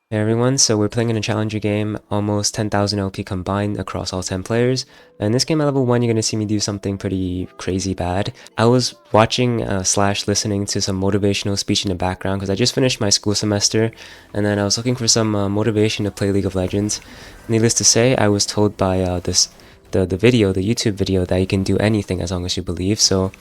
Hey everyone, so we're playing in a challenger game, almost 10,000 LP combined across all 10 players. And this game at level 1, you're going to see me do something pretty crazy bad. I was watching slash listening to some motivational speech in the background because I just finished my school semester, and then I was looking for some motivation to play League of Legends. Needless to say, I was told by the YouTube video, that you can do anything as long as you believe. So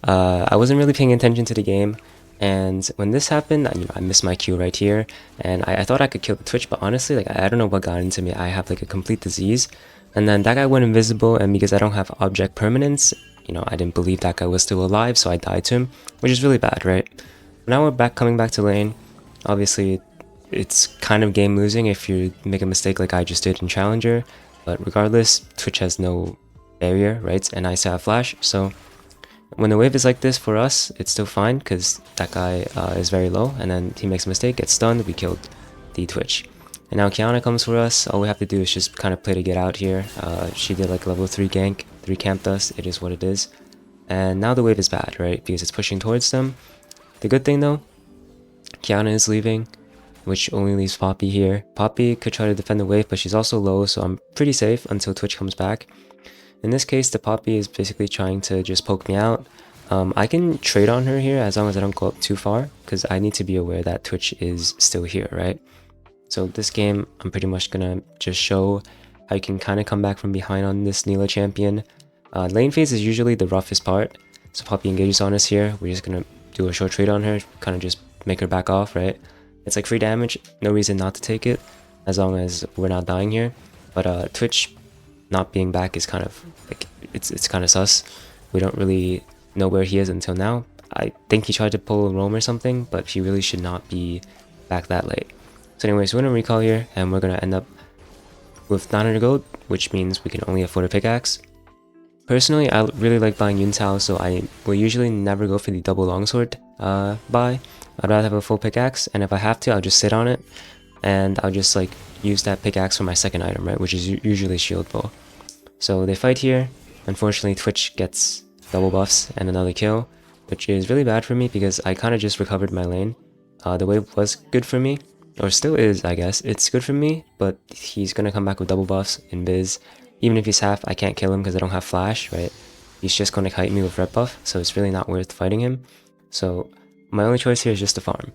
I wasn't really paying attention to the game, and when this happened, I missed my Q right here, and I thought I could kill the Twitch, but honestly, like, I don't know what got into me. I have like a complete disease, and then that guy went invisible, and because I don't have object permanence, I didn't believe that guy was still alive, so I died to him, which is really bad, right? Now we're coming back to lane. Obviously, it's kind of game losing if you make a mistake like I just did in Challenger, but regardless, Twitch has no barrier, right? And I still have flash, so when the wave is like this for us, it's still fine because that guy is very low, and then he makes a mistake, gets stunned, we killed the Twitch. And now Kiana comes for us. All we have to do is just kind of play to get out here. She did like level 3 gank, 3 camped us, it is what it is. And now the wave is bad, right? Because it's pushing towards them. The good thing though, Kiana is leaving, which only leaves Poppy here. Poppy could try to defend the wave, but she's also low, so I'm pretty safe until Twitch comes back. In this case, the Poppy is basically trying to just poke me out. I can trade on her here as long as I don't go up too far, because I need to be aware that Twitch is still here, right? So this game, I'm pretty much gonna just show how you can kind of come back from behind on this Nilah champion. Lane phase is usually the roughest part, so Poppy engages on us here. We're just gonna do a short trade on her, kind of just make her back off, right? It's like free damage, no reason not to take it, as long as we're not dying here. But Twitch not being back is kind of like, it's kind of sus. We don't really know where he is until now. I think he tried to pull a roam or something, but he really should not be back that late. So anyways, we're gonna recall here, and we're gonna end up with 900 gold, which means we can only afford a pickaxe. Personally, I really like buying Yuntao, so I will usually never go for the double longsword buy. I'd rather have a full pickaxe, and if I have to, I'll just sit on it, and I'll just like use that pickaxe for my second item, right, which is usually shield bow. So they fight here. Unfortunately, Twitch gets double buffs and another kill, which is really bad for me because I kind of just recovered my lane. The wave was good for me, or still is, I guess. It's good for me, but he's gonna come back with double buffs in Biz. Even if he's half, I can't kill him because I don't have flash, right? He's just gonna kite me with red buff, so it's really not worth fighting him. So my only choice here is just to farm.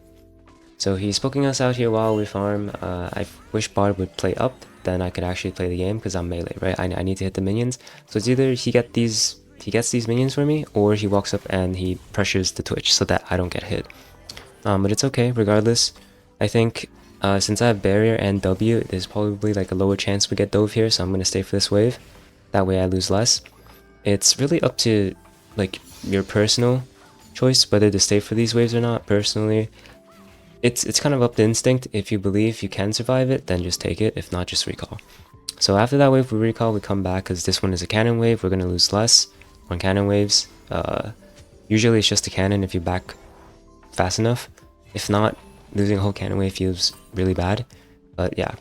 So he's poking us out here while we farm. I wish Bard would play up, then I could actually play the game because I'm melee, right? I need to hit the minions. So it's either he gets these minions for me, or he walks up and he pressures the Twitch so that I don't get hit. But it's okay regardless. I think since I have barrier and W, there's probably like a lower chance we get dove here, so I'm gonna stay for this wave. That way I lose less. It's really up to like your personal choice whether to stay for these waves or not. Personally, it's kind of up to instinct. If you believe you can survive it, then just take it. If not, just recall. So after that wave we recall, we come back because this one is a cannon wave. We're gonna lose less on cannon waves. Usually it's just a cannon if you back fast enough. If not, losing a whole cannon wave feels really bad. But yeah,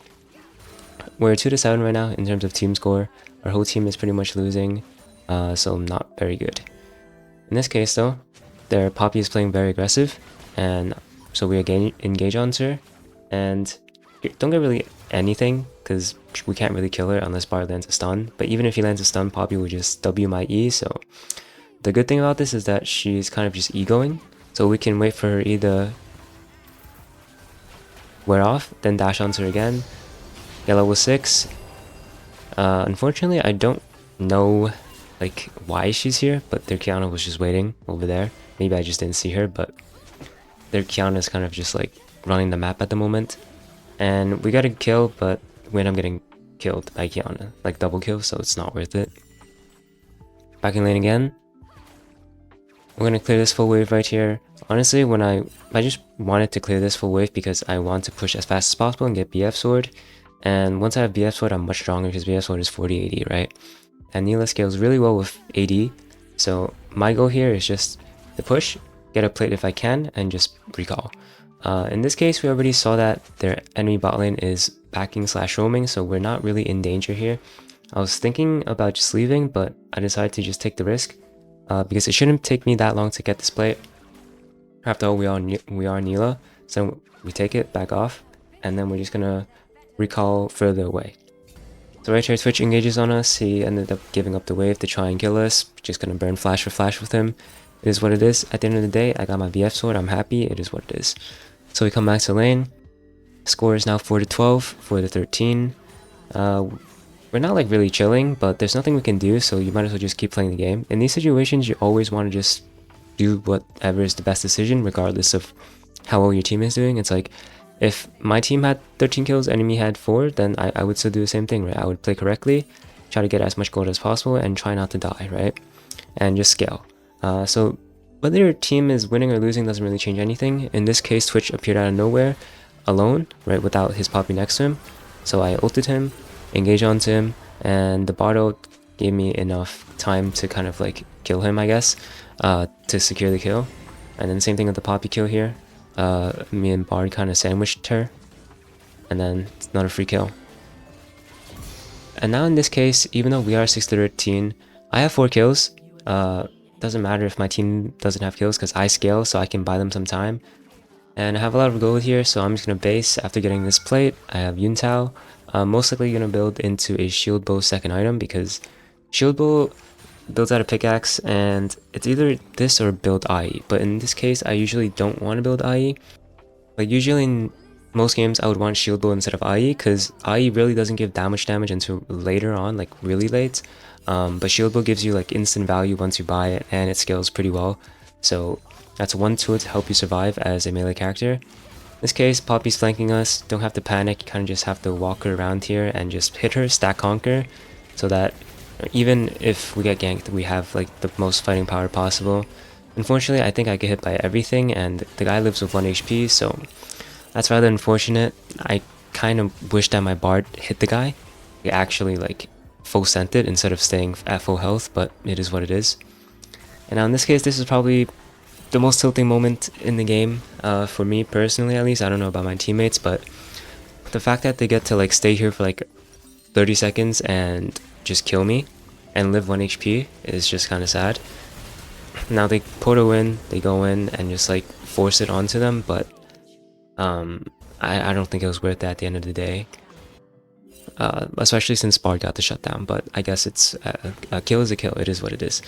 we're 2-7 right now in terms of team score. Our whole team is pretty much losing, so not very good. In this case though, their Poppy is playing very aggressive, and so we again engage on her, and don't get really anything because we can't really kill her unless Bard lands a stun. But even if he lands a stun, Poppy will just W my E. So the good thing about this is that she's kind of just egoing, so we can wait for her E to wear off, then dash onto her again. Get level 6. Unfortunately, I don't know like why she's here, but their Kiana was just waiting over there. Maybe I just didn't see her, but their Kiana is kind of just like running the map at the moment. And we got a kill, but we end up getting killed by Kiana, like double kill, so it's not worth it. Back in lane again. We're gonna clear this full wave right here. Honestly, when I just wanted to clear this full wave because I want to push as fast as possible and get BF sword. And once I have BF sword, I'm much stronger because BF sword is 40 AD, right? And Nilah scales really well with AD. So my goal here is just to push, get a plate if I can, and just recall. In this case, we already saw that their enemy bot lane is backing slash roaming, so we're not really in danger here. I was thinking about just leaving, but I decided to just take the risk because it shouldn't take me that long to get this plate. After all, we are Nilah, so we take it, back off, and then we're just gonna recall further away. So right here, Twitch engages on us. He ended up giving up the wave to try and kill us. Just gonna burn flash for flash with him. It is what it is. At the end of the day, I got my VF sword. I'm happy. It is what it is. So we come back to lane. Score is now 4-12, 4-13. We're not like really chilling, but there's nothing we can do, so you might as well just keep playing the game. In these situations, you always want to just do whatever is the best decision, regardless of how well your team is doing. It's like, if my team had 13 kills, enemy had 4, then I would still do the same thing, right? I would play correctly, try to get as much gold as possible, and try not to die, right? And just scale. So whether your team is winning or losing doesn't really change anything. In this case, Twitch appeared out of nowhere, alone, right, without his poppy next to him. So I ulted him, engaged onto him, and the bot ult gave me enough time to kind of like kill him, I guess, to secure the kill. And then same thing with the poppy kill here. Me and Bard kind of sandwiched her, and then it's not a free kill. And now in this case, even though we are 6-13, I have 4 kills. Doesn't matter if my team doesn't have kills because I scale, so I can buy them some time. And I have a lot of gold here, so I'm just gonna base after getting this plate. I have Yuntao. Most likely gonna build into a shield bow second item because shield bow builds out a pickaxe, and it's either this or build IE. But in this case, I usually don't want to build IE. Like usually in most games, I would want shield bow instead of IE because IE really doesn't give damage until later on, like really late. But shield bow gives you like instant value once you buy it, and it scales pretty well. So that's one tool to help you survive as a melee character. In this case, Poppy's flanking us. Don't have to panic. You kind of just have to walk her around here and just hit her, stack conquer, so that even if we get ganked, we have like the most fighting power possible. Unfortunately, I think I get hit by everything, and the guy lives with 1 HP, so that's rather unfortunate. I kind of wish that my Bard hit the guy. He actually like full sent it instead of staying at full health, but it is what it is. And now in this case, this is probably the most tilting moment in the game, for me personally at least. I don't know about my teammates, but the fact that they get to like stay here for like 30 seconds and just kill me and live 1 HP is just kind of sad. Now they portal in, they go in and just like force it onto them, but I don't think it was worth it at the end of the day. Especially since Bard got the shutdown, but I guess it's a kill is a kill. It is what it is.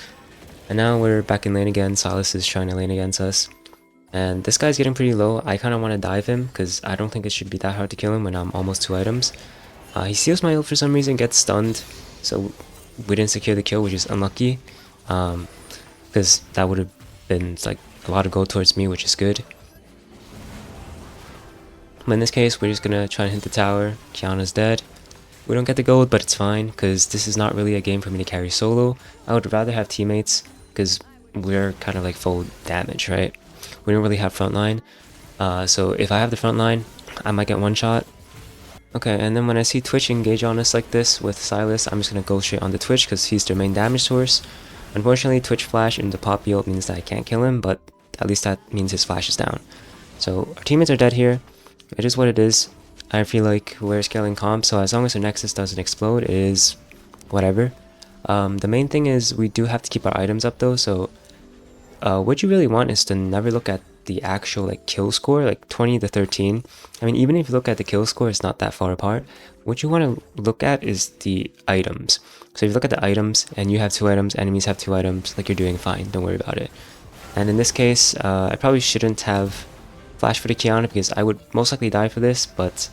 And now we're back in lane again. Silas is trying to lane against us, and this guy's getting pretty low. I kind of want to dive him because I don't think it should be that hard to kill him when I'm almost 2 items. He steals my ult for some reason, gets stunned, so we didn't secure the kill, which is unlucky, because that would have been like a lot of gold towards me, which is good. But in this case, we're just gonna try and hit the tower. Kiana's dead. We don't get the gold, but it's fine because this is not really a game for me to carry solo. I would rather have teammates because we're kind of like full damage, right? We don't really have frontline, so if I have the frontline, I might get one shot. Okay, and then when I see Twitch engage on us like this with Silas, I'm just gonna go straight on the Twitch because he's their main damage source. Unfortunately, Twitch flash into poppy ult means that I can't kill him, but at least that means his flash is down. So our teammates are dead here. It is what it is. I feel like we're scaling comp, so as long as the Nexus doesn't explode, it is whatever. The main thing is we do have to keep our items up though, so what you really want is to never look at the actual like kill score, like 20-13. I mean, even if you look at the kill score, it's not that far apart. What you want to look at is the items. So if you look at the items and you have 2 items, enemies have 2 items, like you're doing fine, don't worry about it. And in this case, I probably shouldn't have flash for the Kiana because I would most likely die for this, but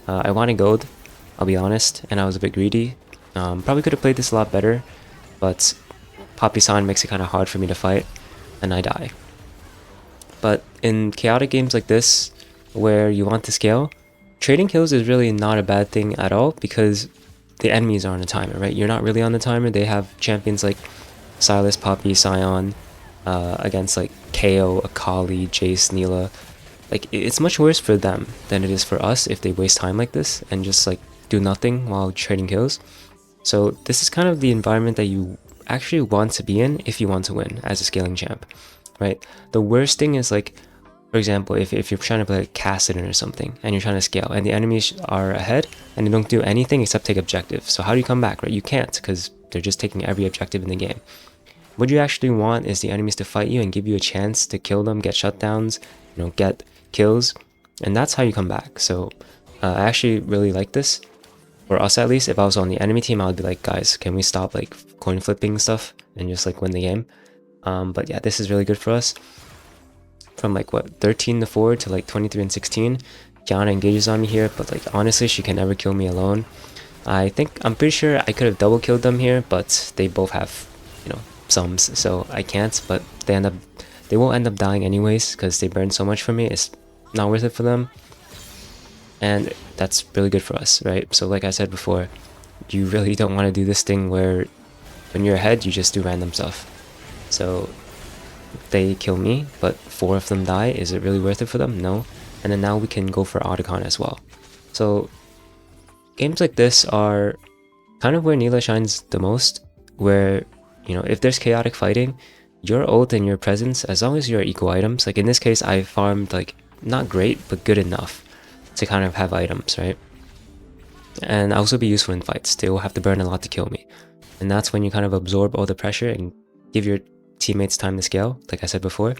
I wanted gold, I'll be honest, and I was a bit greedy. Probably could have played this a lot better, but Poppy San makes it kind of hard for me to fight, and I die. But in chaotic games like this, where you want to scale, trading kills is really not a bad thing at all because the enemies are on a timer, right? You're not really on the timer. They have champions like Silas, Poppy, Sion, against like KO, Akali, Jace, Nilah. Like, it's much worse for them than it is for us if they waste time like this and just like do nothing while trading kills. So this is kind of the environment that you actually want to be in if you want to win as a scaling champ, right? The worst thing is like, for example, if you're trying to play like Kassadin or something and you're trying to scale and the enemies are ahead and they don't do anything except take objective. So how do you come back, right? You can't because they're just taking every objective in the game. What you actually want is the enemies to fight you and give you a chance to kill them, get shutdowns, you know, get kills, and that's how you come back. So I actually really like this. For us at least, if I was on the enemy team, I would be like, guys, can we stop like coin flipping stuff and just like win the game? But yeah, this is really good for us. From like what 13 to 4 to like 23 and 16, Kiana engages on me here, but like honestly, she can never kill me alone. I'm pretty sure I could have double killed them here, but they both have, you know, sums, so I can't. But they won't end up dying anyways because they burn so much for me. It's not worth it for them. And that's really good for us, right? So like I said before, you really don't want to do this thing where when you're ahead, you just do random stuff. So they kill me, but 4 of them die. Is it really worth it for them? No. And then now we can go for Otacon as well. So games like this are kind of where Nilah shines the most, where, you know, if there's chaotic fighting, your ult and your presence, as long as you're equal items, like in this case, I farmed like not great, but good enough to kind of have items, right? And also be useful in fights. They will have to burn a lot to kill me. And that's when you kind of absorb all the pressure and give your teammates time to scale, like I said before.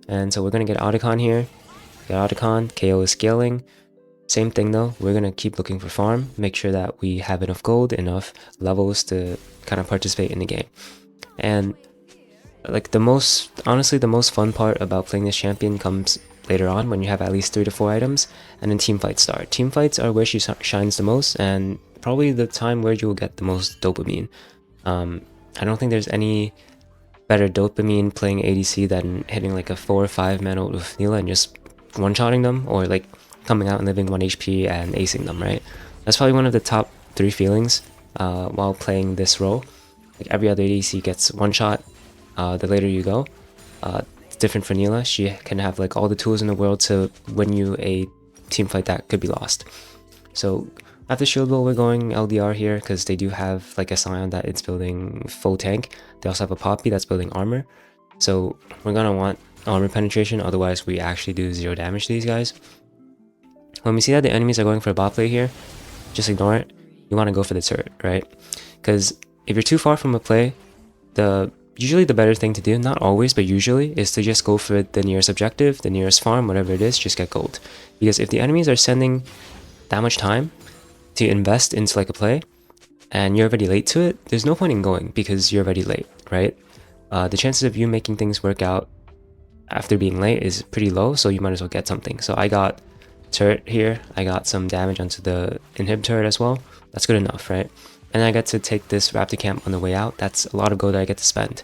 And so we're going to get Otacon here. Get Otacon, KO is scaling. Same thing though, we're going to keep looking for farm, make sure that we have enough gold, enough levels to kind of participate in the game. And like honestly the most fun part about playing this champion comes later on when you have at least 3 to 4 items, and then team fights start. Team fights are where she shines the most, and probably the time where you will get the most dopamine. I don't think there's any better dopamine playing ADC than hitting like a 4 or 5 man ult with Nilah and just one-shotting them, or like coming out and living 1 HP and acing them, right? That's probably one of the top 3 feelings while playing this role. Like every other ADC gets one shot, the later you go. It's different for Nilah. She can have like all the tools in the world to win you a team fight that could be lost. So after shield wall, we're going LDR here because they do have like a Scion that it's building full tank. They also have a Poppy that's building armor. So we're gonna want armor penetration, otherwise we actually do 0 damage to these guys. When we see that the enemies are going for a bot play here, just ignore it. You want to go for the turret, right? Because if you're too far from a play, usually the better thing to do, not always, but usually, is to just go for the nearest objective, the nearest farm, whatever it is, just get gold. Because if the enemies are sending that much time to invest into like a play, and you're already late to it, there's no point in going because you're already late, right? The chances of you making things work out after being late is pretty low, so you might as well get something. So I got turret here, I got some damage onto the inhib turret as well. That's good enough, right? And I get to take this raptor camp on the way out. That's a lot of gold that I get to spend.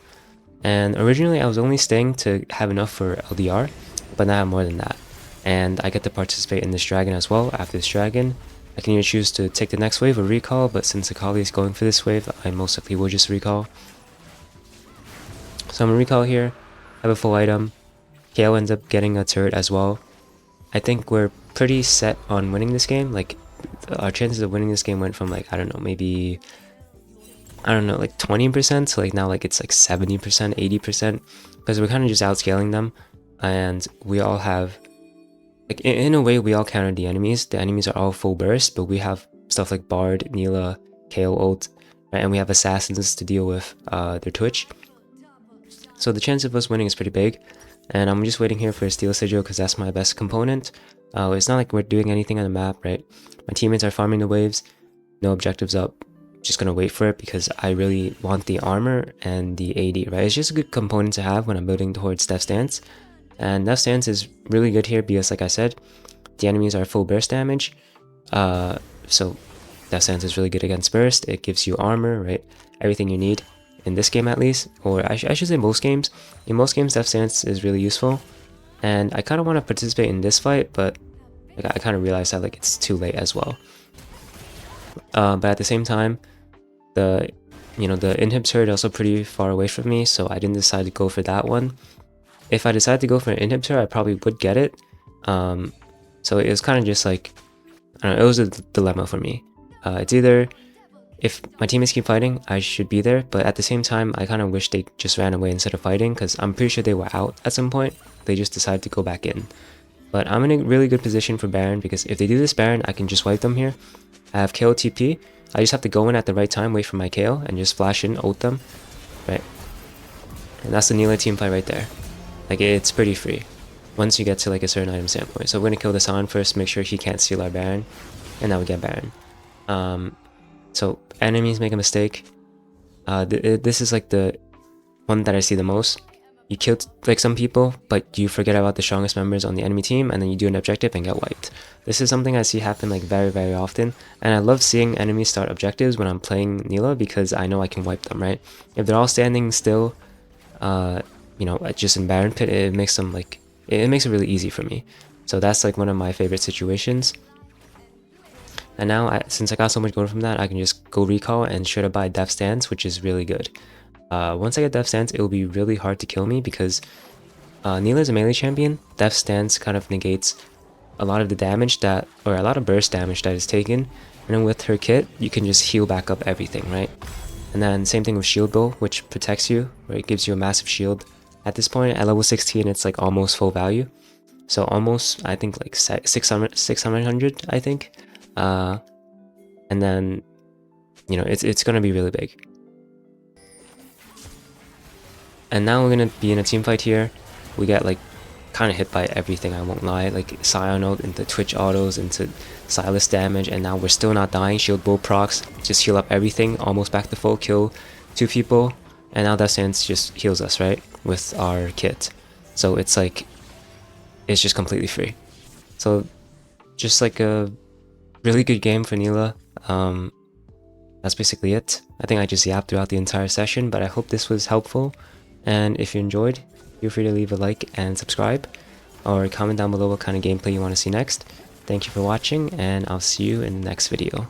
And originally I was only staying to have enough for LDR, but now I have more than that. And I get to participate in this dragon as well. After this dragon, I can either choose to take the next wave or recall, but since Akali is going for this wave, I most likely will just recall. So I'm gonna recall here, have a full item. KO ends up getting a turret as well. I think we're pretty set on winning this game. Like, our chances of winning this game went from like, I don't know, maybe, I don't know, like 20% to like now like it's like 70%, 80%, because we're kind of just outscaling them, and we all have, like in a way, we all counter the enemies. The enemies are all full burst, but we have stuff like Bard, Nilah, KO ult, right? And we have assassins to deal with their Twitch. So the chance of us winning is pretty big. And I'm just waiting here for a Steel Sigil because that's my best component. It's not like we're doing anything on the map, right? My teammates are farming the waves, no objectives up. Just gonna wait for it because I really want the armor and the AD, right? It's just a good component to have when I'm building towards Death Stance. And Death Stance is really good here because, like I said, the enemies are full burst damage. So Death Stance is really good against burst. It gives you armor, right? Everything you need. In this game at least, or I should say most games. In most games, Death Stance is really useful, and I kind of want to participate in this fight, but like, I kind of realized that like it's too late as well. But at the same time, the inhib turret also pretty far away from me, so I didn't decide to go for that one. If I decided to go for an inhib turret, I probably would get it. So it was kind of just like, I don't know, it was a dilemma for me. It's either, if my teammates keep fighting, I should be there, but at the same time, I kind of wish they just ran away instead of fighting, because I'm pretty sure they were out at some point. They just decided to go back in. But I'm in a really good position for Baron, because if they do this Baron, I can just wipe them here. I have KO TP. I just have to go in at the right time, wait for my KO, and just flash in, ult them. Right. And that's the Nilah team fight right there. Like, it's pretty free. once you get to like a certain item standpoint. So we're gonna kill the San first, make sure he can't steal our Baron, and now we get Baron. So enemies make a mistake. This is like the one that I see the most. You killed like some people, but you forget about the strongest members on the enemy team, and then you do an objective and get wiped. This is something I see happen like very often, and I love seeing enemies start objectives when I'm playing Nilah because I know I can wipe them, right? If they're all standing still, you know, just in Baron Pit, it makes them like, it makes it really easy for me. So that's like one of my favorite situations. And now, since I got so much gold from that, I can just go recall and straight up buy Death Stance, which is really good. Once I get Death Stance, it will be really hard to kill me because Nilah is a melee champion. Death Stance kind of negates a lot of the damage that, or a lot of burst damage that is taken. And then with her kit, you can just heal back up everything, right? And then same thing with Shield Bow, which protects you, right? It gives you a massive shield. At this point, at level 16, it's like almost full value. So almost, I think like 600, I think. And then, you know, it's gonna be really big. And now we're gonna be in a team fight here. We get like kind of hit by everything, I won't lie. Like Scion ult into Twitch autos, into Silas damage, and now we're still not dying. Shield Bow procs, just heal up everything, almost back to full, kill 2 people, and now Death Stance just heals us, right? With our kit. So it's like, it's just completely free. So just like a really good game for Nilah. That's basically it. I think I just yapped throughout the entire session, but I hope this was helpful. And if you enjoyed, feel free to leave a like and subscribe, or comment down below what kind of gameplay you want to see next. Thank you for watching, and I'll see you in the next video.